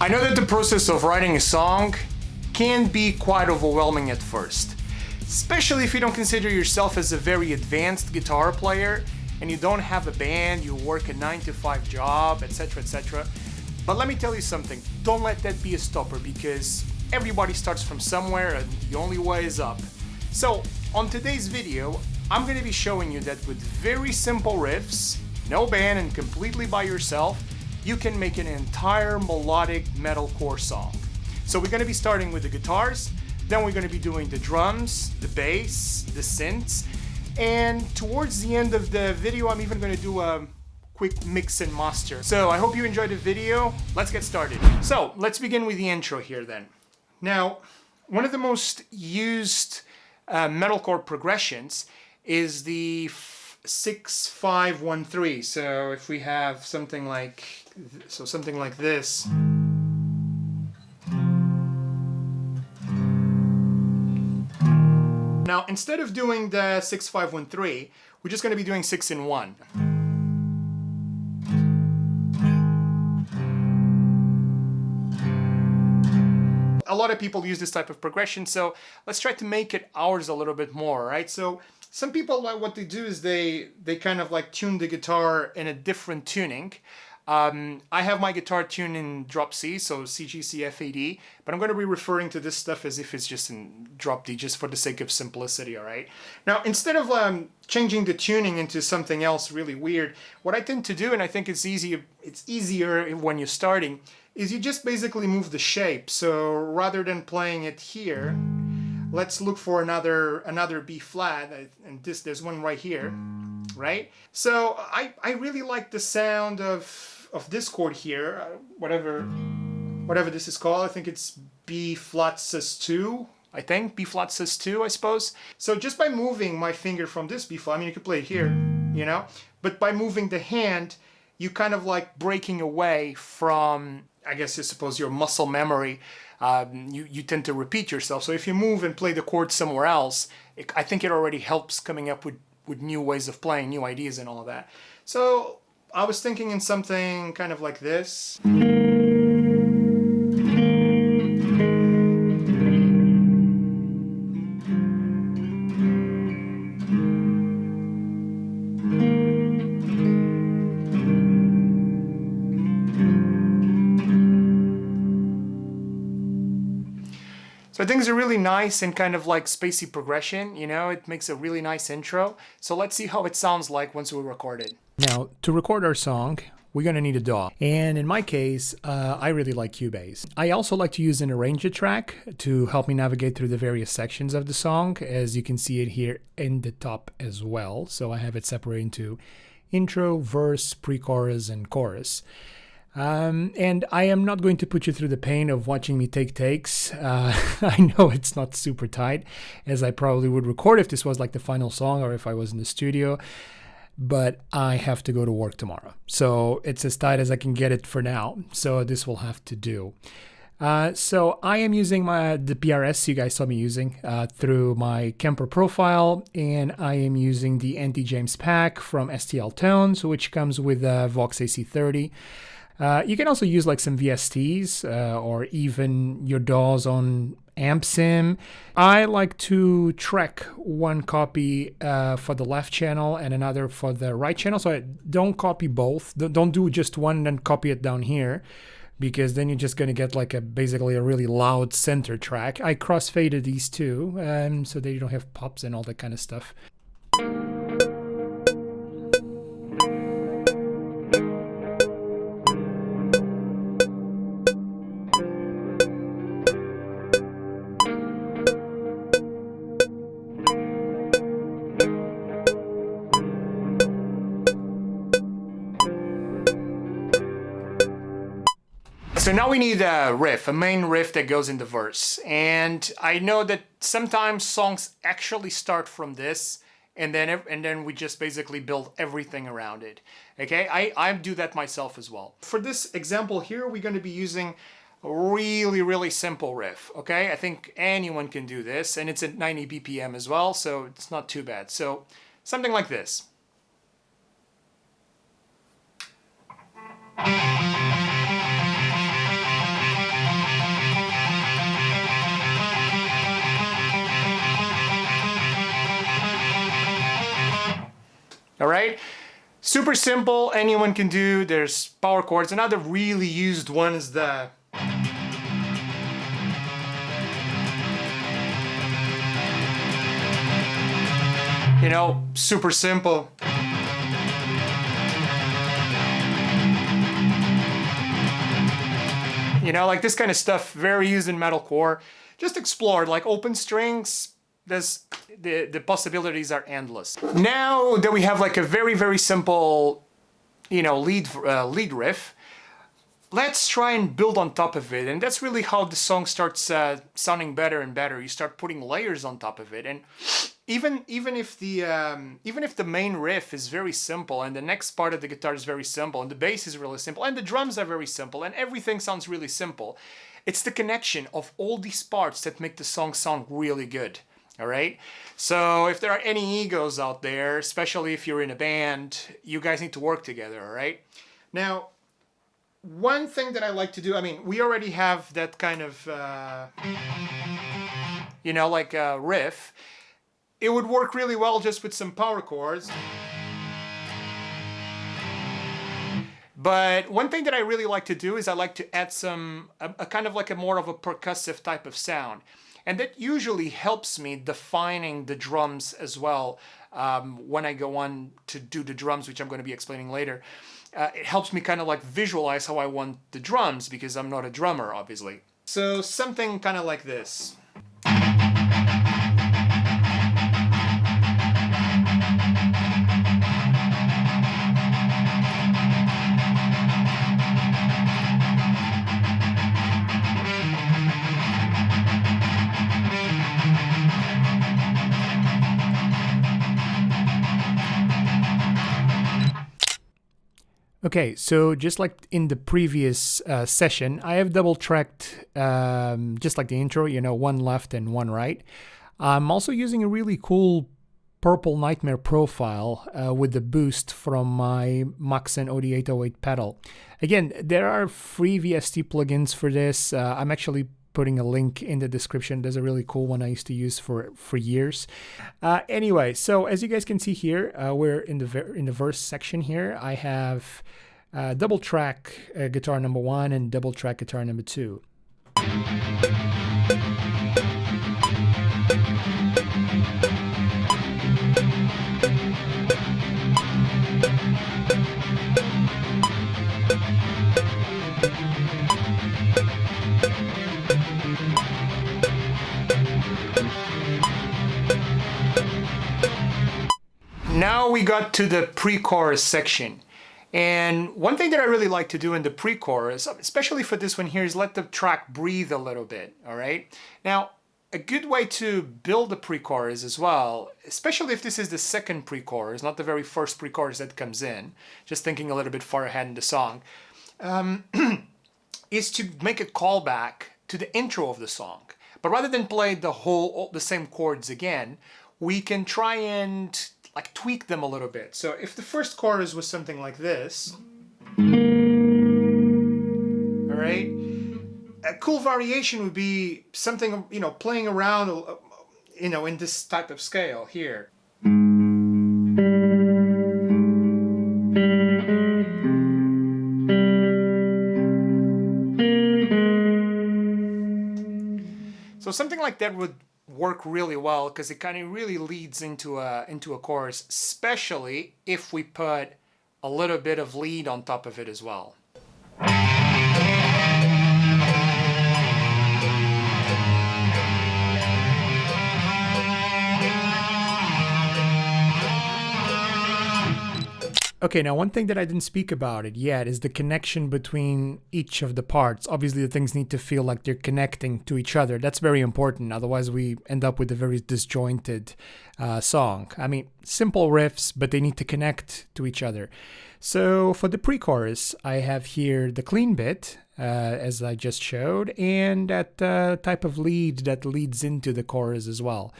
I know that the process of writing a song can be quite overwhelming at first, especially if you don't consider yourself as a very advanced guitar player and you don't have a band, you work a 9-to-5 job, etc, etc. But let me tell you something, don't let that be a stopper, because everybody starts from somewhere and the only way is up. So on today's video, I'm going to be showing you that with very simple riffs, no band and completely by yourself, you can make an entire melodic metalcore song. So we're going to be starting with the guitars, then we're going to be doing the drums, the bass, the synths, and towards the end of the video I'm even going to do a quick mix and master. So I hope you enjoyed the video. Let's get started. So let's begin with the intro here then. Now, one of the most used metalcore progressions is the 6-5-1-3. So if we have something like this. Now, instead of doing the 6-5-1-3, we're just going to be doing 6-in-1. A lot of people use this type of progression, so let's try to make it ours a little bit more, right? So some people, like, what they do is they kind of like tune the guitar in a different tuning. I have my guitar tuned in drop C, so C, G, C, F, A, D, but I'm going to be referring to this stuff as if it's just in drop D, just for the sake of simplicity, all right? Now, instead of changing the tuning into something else really weird, what I tend to do, and I think it's easier when you're starting, is you just basically move the shape. So rather than playing it here, let's look for another B flat, and there's one right here, right? So I really like the sound of this chord here, whatever this is called. I think it's B flat sus2. I think B flat sus2, I suppose. So just by moving my finger from this B flat, I mean, you could play it here, you know, but by moving the hand, you kind of like breaking away from, I guess I suppose, your muscle memory. You tend to repeat yourself. So if you move and play the chord somewhere else, I think it already helps coming up with new ways of playing, new ideas and all of that. So I was thinking in something kind of like this. So things are really nice and kind of like spacey progression, you know, it makes a really nice intro. So let's see how it sounds like once we record it. Now, to record our song, we're going to need a DAW. And in my case, I really like Cubase. I also like to use an arranger track to help me navigate through the various sections of the song, as you can see it here in the top as well. So I have it separated into intro, verse, pre-chorus, and chorus. And I am not going to put you through the pain of watching me take takes. I know it's not super tight, as I probably would record if this was like the final song or if I was in the studio, but I have to go to work tomorrow. So it's as tight as I can get it for now. So this will have to do. So I am using the PRS you guys saw me using through my Kemper profile, and I am using the Anti-James pack from STL Tones, which comes with Vox AC30. You can also use like some VSTs or even your DAWs on AmpSim. I like to track one copy for the left channel and another for the right channel. So I don't copy both. Don't do just one and then copy it down here, because then you're just going to get like basically a really loud center track. I crossfaded these two so that you don't have pops and all that kind of stuff. So now we need a riff, a main riff that goes in the verse. And I know that sometimes songs actually start from this, and then we just basically build everything around it. Okay, I do that myself as well. For this example here, we're going to be using a really simple riff. Okay, I think anyone can do this, and it's at 90 BPM as well, so it's not too bad. So something like this. right? Super simple, anyone can do. There's power chords. Another really used one is the super simple. Like this kind of stuff, very used in metalcore. Just explore, like open strings, the possibilities are endless. Now that we have like a very, very simple, lead riff, let's try and build on top of it. And that's really how the song starts sounding better and better. You start putting layers on top of it. And even if the main riff is very simple and the next part of the guitar is very simple and the bass is really simple and the drums are very simple and everything sounds really simple, it's the connection of all these parts that make the song sound really good. All right. So if there are any egos out there, especially if you're in a band, you guys need to work together. All right. Now, one thing that I like to do, we already have that kind of, like a riff. It would work really well just with some power chords. But one thing that I really like to do is I like to add a kind of like a more of a percussive type of sound. And that usually helps me defining the drums as well when I go on to do the drums, which I'm going to be explaining later. It helps me kind of like visualize how I want the drums because I'm not a drummer, obviously. So something kind of like this. Okay, so just like in the previous session, I have double tracked, just like the intro, one left and one right. I'm also using a really cool Purple Nightmare profile with the boost from my Maxon OD808 pedal. Again, there are free VST plugins for this. I'm actually putting a link in the description. There's a really cool one I used to use for years. Anyway, so as you guys can see here, we're in the verse section here. I have double track guitar number 1 and double track guitar number 2. Now we got to the pre-chorus section. And one thing that I really like to do in the pre-chorus, especially for this one here, is let the track breathe a little bit, all right? Now, a good way to build a pre-chorus as well, especially if this is the second pre-chorus, not the very first pre-chorus that comes in, just thinking a little bit far ahead in the song, is to make a callback to the intro of the song. But rather than play the same chords again, we can try and like tweak them a little bit. So if the first chorus was something like this, all right, a cool variation would be something, playing around, in this type of scale here. So something like that would work really well because it kind of really leads into a chorus, especially if we put a little bit of lead on top of it as well. Okay, now one thing that I didn't speak about it yet is the connection between each of the parts. Obviously, the things need to feel like they're connecting to each other. That's very important. Otherwise, we end up with a very disjointed song. Simple riffs, but they need to connect to each other. So for the pre-chorus, I have here the clean bit, as I just showed, and that type of lead that leads into the chorus as well.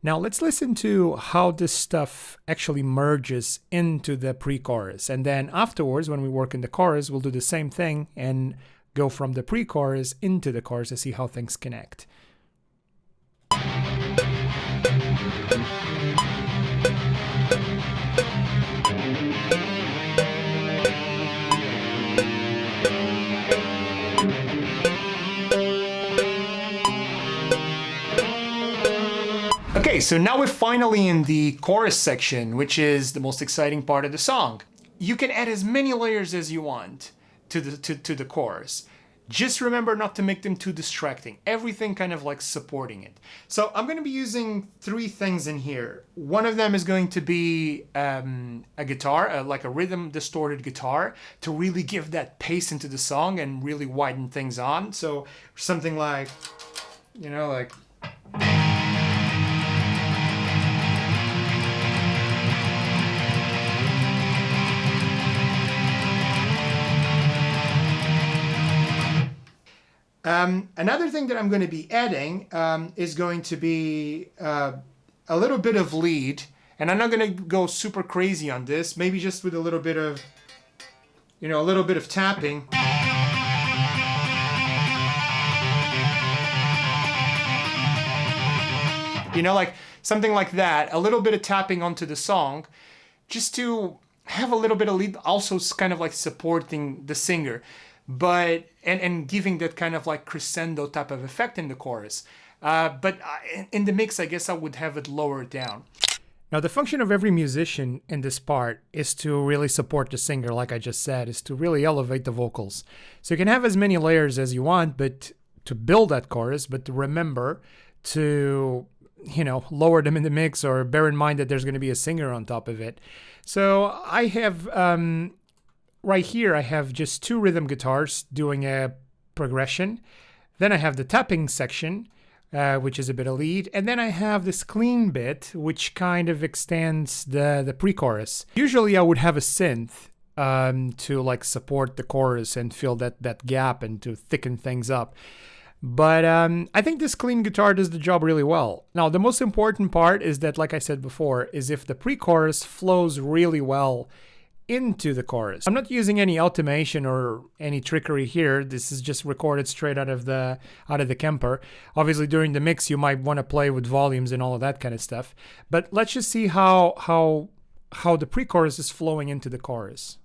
Now let's listen to how this stuff actually merges into the pre-chorus. And then afterwards, when we work in the chorus, we'll do the same thing and go from the pre-chorus into the chorus to see how things connect. Okay, so now we're finally in the chorus section, which is the most exciting part of the song. You can add as many layers as you want to the chorus. Just remember not to make them too distracting. Everything kind of like supporting it. So I'm going to be using 3 things in here. One of them is going to be a guitar, like a rhythm distorted guitar, to really give that pace into the song and really widen things on. So something like, you know, like... Another thing that I'm going to be adding is going to be a little bit of lead, and I'm not going to go super crazy on this, maybe just with a little bit of, you know, a little bit of tapping. You know, like something like that, a little bit of tapping onto the song, just to have a little bit of lead, also kind of like supporting the singer. But and giving that kind of like crescendo type of effect in the chorus. But in the mix, I guess I would have it lowered down. Now, the function of every musician in this part is to really support the singer, like I just said, is to really elevate the vocals. So you can have as many layers as you want, but to build that chorus, but to remember to, you know, lower them in the mix, or bear in mind that there's going to be a singer on top of it. So I have... right here, I have just 2 rhythm guitars doing a progression. Then I have the tapping section, which is a bit of lead. And then I have this clean bit, which kind of extends the pre-chorus. Usually I would have a synth to like support the chorus and fill that gap and to thicken things up. But I think this clean guitar does the job really well. Now, the most important part is that, like I said before, is if the pre-chorus flows really well into the chorus. I'm not using any automation or any trickery here. This is just recorded straight out of the Kemper. Obviously, during the mix, you might want to play with volumes and all of that kind of stuff. But let's just see how the pre-chorus is flowing into the chorus.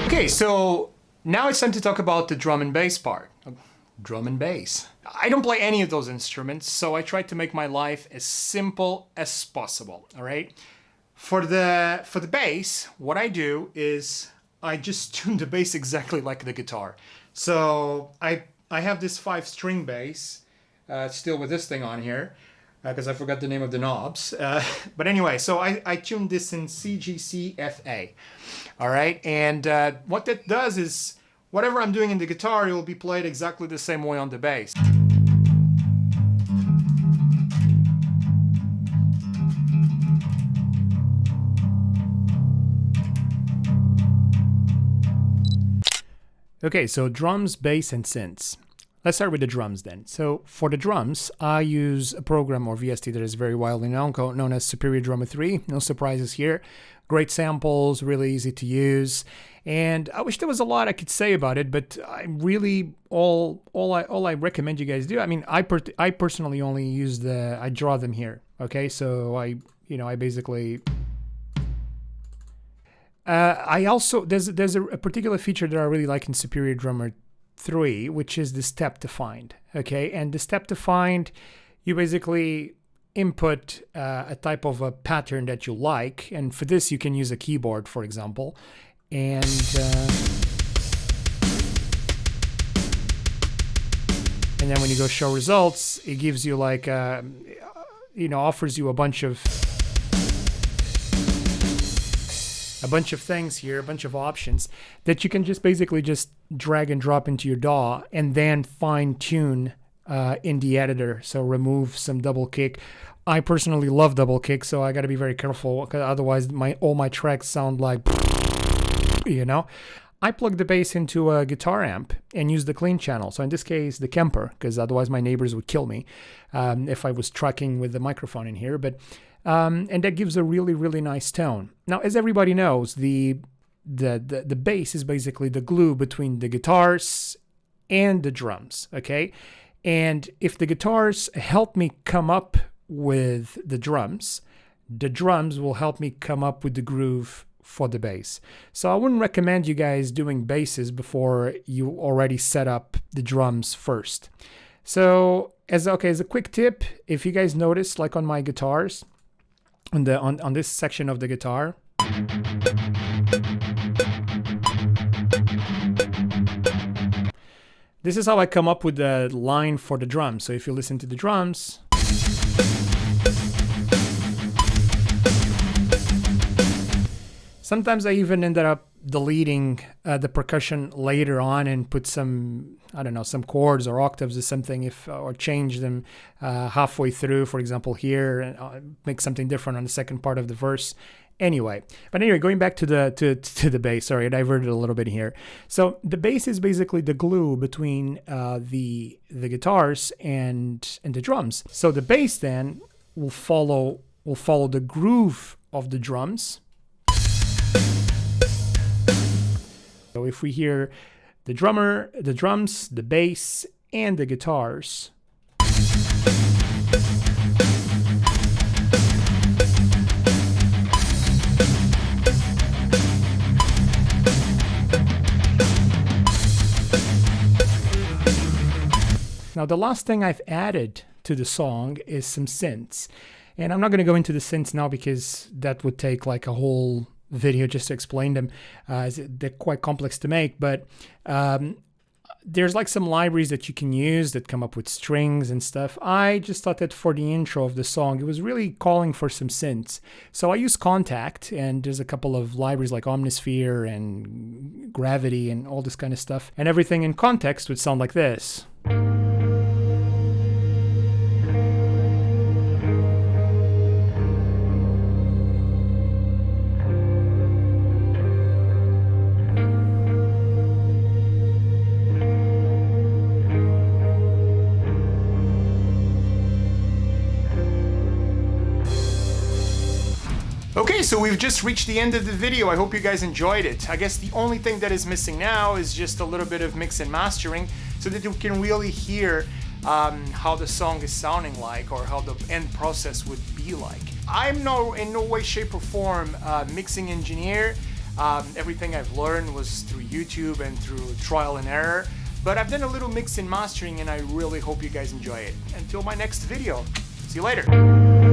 Okay, so now it's time to talk about the drum and bass part. Drum and bass. I don't play any of those instruments, so I try to make my life as simple as possible, all right? For the bass, what I do is I just tune the bass exactly like the guitar. So I have this 5-string bass, still with this thing on here, because I forgot the name of the knobs. But anyway, so I tuned this in CGCFA. All right, and what that does is whatever I'm doing in the guitar, it will be played exactly the same way on the bass. Okay, so drums, bass, and synths. Let's start with the drums then. So for the drums, I use a program or VST that is very widely known as Superior Drummer 3. No surprises here. Great samples, really easy to use. And I wish there was a lot I could say about it, but I really, all I recommend you guys do, I mean, I personally only use I draw them here. Okay, so I basically... I also, there's a particular feature that I really like in Superior Drummer 3, which is the step to find. Okay, and the step to find, you basically input a type of a pattern that you like, and for this you can use a keyboard, for example, and then when you go show results, it gives you like offers you a bunch of things here, a bunch of options that you can just basically just drag and drop into your DAW and then fine tune in the editor. So remove some double kick. I personally love double kick, so I got to be very careful, because otherwise all my tracks sound like, you know. I plug the bass into a guitar amp and use the clean channel. So in this case, the Kemper, because otherwise my neighbors would kill me if I was trucking with the microphone in here. But and that gives a really, really nice tone. Now, as everybody knows, the bass is basically the glue between the guitars and the drums, okay? And if the guitars help me come up with the drums. The drums will help me come up with the groove for the bass. So I wouldn't recommend you guys doing basses before you already set up the drums first. So as a quick tip, if you guys notice, like on my guitars, on this section of the guitar, this is how I come up with the line for the drums. So if you listen to the drums, sometimes I even ended up deleting the percussion later on and put some, I don't know, some chords or octaves or something, or change them halfway through, for example, here, and make something different on the second part of the verse. Anyway, going back to the bass. Sorry, I diverted a little bit here. So the bass is basically the glue between the guitars and the drums. So the bass then will follow the groove of the drums. So if we hear the drummer, the drums, the bass, and the guitars, now the last thing I've added to the song is some synths. And I'm not going to go into the synths now because that would take like a whole video just to explain them, as they're quite complex to make, but there's like some libraries that you can use that come up with strings and stuff. I just thought that for the intro of the song, it was really calling for some synths. So I use Contact, and there's a couple of libraries like Omnisphere and Gravity and all this kind of stuff, and everything in context would sound like this. Okay, so we've just reached the end of the video. I hope you guys enjoyed it. I guess the only thing that is missing now is just a little bit of mix and mastering so that you can really hear how the song is sounding like, or how the end process would be like. I'm in no way, shape, or form a mixing engineer. Everything I've learned was through YouTube and through trial and error. But I've done a little mix and mastering, and I really hope you guys enjoy it. Until my next video, see you later.